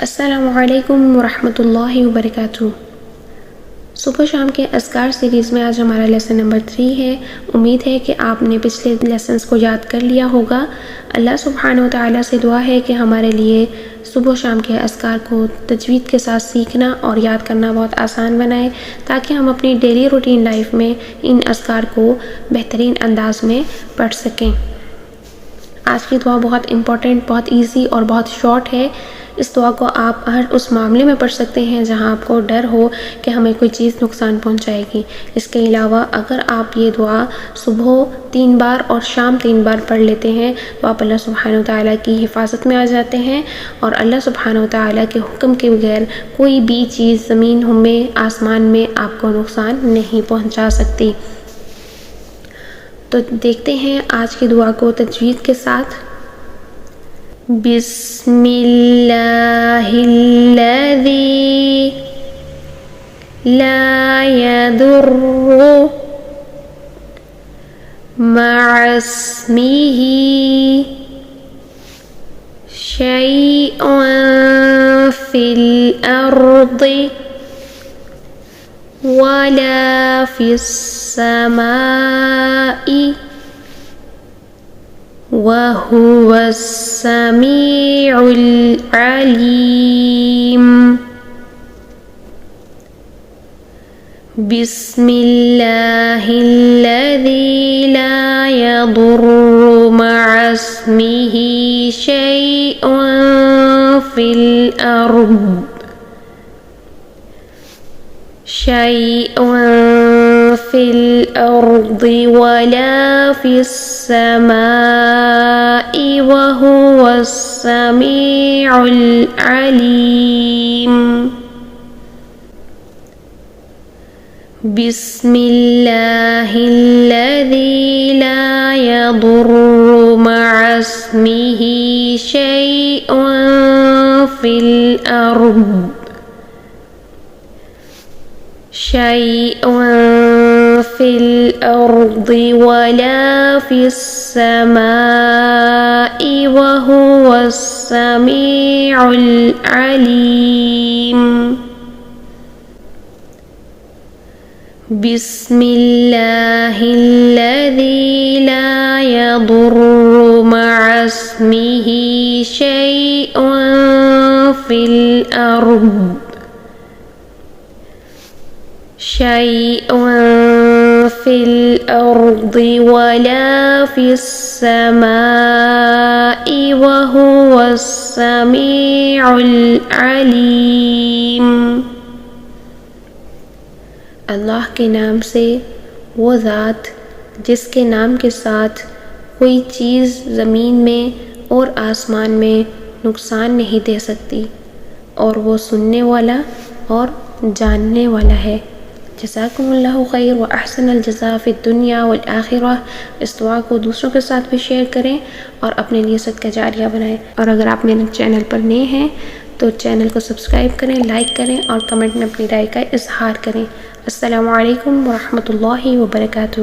السلام علیکم ورحمۃ اللہ وبرکاتہ۔ صبح شام کے اذکار سیریز میں آج ہمارا لیسن نمبر 3 ہے۔ امید ہے کہ آپ نے پچھلے لیسنز کو یاد کر لیا ہوگا۔ اللہ سبحانہ و تعالیٰ سے دعا ہے کہ ہمارے لیے صبح و شام کے اذکار کو تجوید کے ساتھ سیکھنا اور یاد کرنا بہت آسان بنائے، تاکہ ہم اپنی ڈیلی روٹین لائف میں ان اذکار کو بہترین انداز میں پڑھ سکیں۔ آج کی دعا بہت امپورٹنٹ، بہت ایزی اور بہت شارٹ ہے۔ اس دعا کو آپ ہر اس معاملے میں پڑھ سکتے ہیں جہاں آپ کو ڈر ہو کہ ہمیں کوئی چیز نقصان پہنچائے گی۔ اس کے علاوہ اگر آپ یہ دعا صبح 3 بار اور شام 3 بار پڑھ لیتے ہیں تو آپ اللہ سبحانہ و تعالیٰ کی حفاظت میں آ جاتے ہیں، اور اللہ سبحانہ و تعالیٰ کے حکم کے بغیر کوئی بھی چیز زمین میں، آسمان میں آپ کو نقصان نہیں پہنچا سکتی۔ تو دیکھتے ہیں آج کی دعا کو تجوید کے ساتھ۔ بسم اللہ الذی لا یضر مع اسمہ شیء فی الارض ولا فی السماء وهو السميع العليم۔ بسم الله الذي لا يضر مع اسمه شيء في الأرض ولا في السماء وهو السميع العليم۔ بسم الله الذي لا يضر مع اسمه شيء في الأرض ولا في السماء وهو السميع العليم۔ بسم الله الذي لا يضر مع اسمه شيء في الأرض ولا في السماء وهو السميع العليم۔ اللہ کے نام سے، وہ ذات جس کے نام کے ساتھ کوئی چیز زمین میں اور آسمان میں نقصان نہیں دے سکتی، اور وہ سننے والا اور جاننے والا ہے۔ جزاکم اللہ خیر و احسن الجزاء فی الدنیا والآخرہ۔ اس دعا کو دوسروں کے ساتھ بھی شیئر کریں اور اپنے لیے صدقہ جاریہ بنائیں، اور اگر آپ میرے چینل پر نئے ہیں تو چینل کو سبسکرائب کریں، لائک کریں اور کمنٹ میں اپنی رائے کا اظہار کریں۔ السلام علیکم ورحمۃ اللہ وبرکاتہ۔